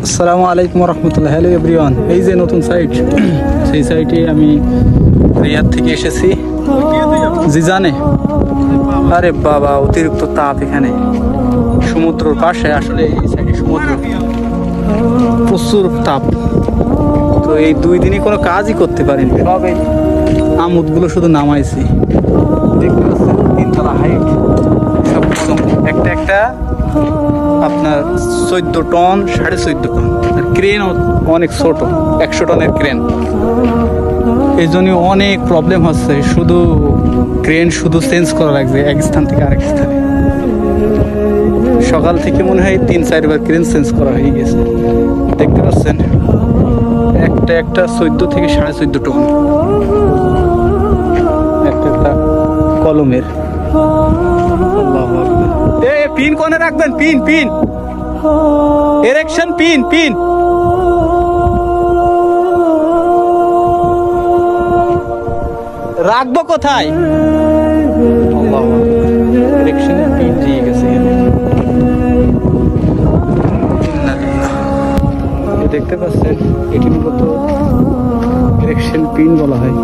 আসসালামু আলাইকুম রহমতুল্লাহ। Hello everyone, এই যে নতুন সাইট, সেই সাইটে আমি রিয়াদ থেকে এসেছি জিজানে। আরে বাবা, অতিরিক্ত তাপ এখানে, সমুদ্রের পাশে, আসলে এই সাইডে সমুদ্র, প্রচুর তাপ। তো এই 2 দিনই কোনো কাজই করতে পারিনি, সব এই আমুদগুলো শুধু নামাইছি। দেখতে পাচ্ছেন 3 তলা হাইট, সব একটা একটা আপনার 14 টন, 14.5 টন। আর ক্রেন অনেক ছোট, 100 টনের ক্রেন। এই জন্য অনেক প্রবলেম হচ্ছে, শুধু ক্রেন শুধু চেঞ্জ করা লাগবে এক স্থান থেকে আরেক স্থানে। সকাল থেকে মনে হয় 3-4 বার ক্রেন চেঞ্জ করা হয়ে গেছে। দেখতে পাচ্ছেন একটা একটা 14 থেকে 14.5 টন, একটা কলমের। পিন কোনে রাখবেন? পিন এরেকশন পিন রাখবো কোথায়? এরেকশনের পিন দিয়ে গেছে। দেখতে পাচ্ছেন এটি মূলত এরেকশন পিন বলা হয়।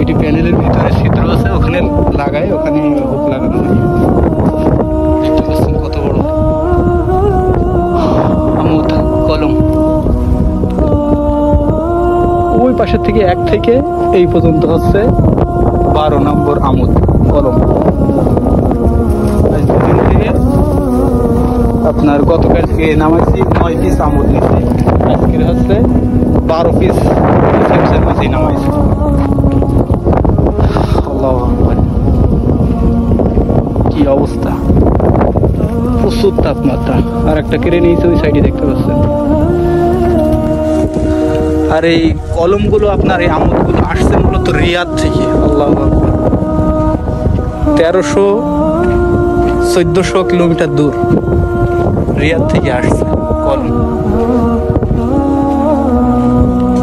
এটি প্যানেলের ভিতরে ছিদ্র আছে, ওখানে লাগায়, ওখানে হুক লাগানো হয়। দেখতে পাচ্ছেন কত বড় আমুদ কলম। ওই পাশের থেকে 1 থেকে এই পর্যন্ত হচ্ছে 12 নম্বর আমুদ কলম। আপনার গতকাল থেকে নামাইছি 9 পিস আমুদ নিচ্ছি, আজকের হচ্ছে 12 পিস নামাইছি। কি অবস্থা, প্রচুর তাপমাত্রা। আর একটা কেড়ে নিয়েছে ওই সাইডে, দেখতে পাচ্ছেন। আর এই কলমগুলো, আপনার এই আমুদগুলো আসছে মূলত রিয়াদ থেকে। আল্লাহু আকবার, 1300-1400 কিলোমিটার দূর রিয়াদ থেকে আসছে কলম,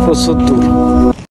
প্রচুর দূর।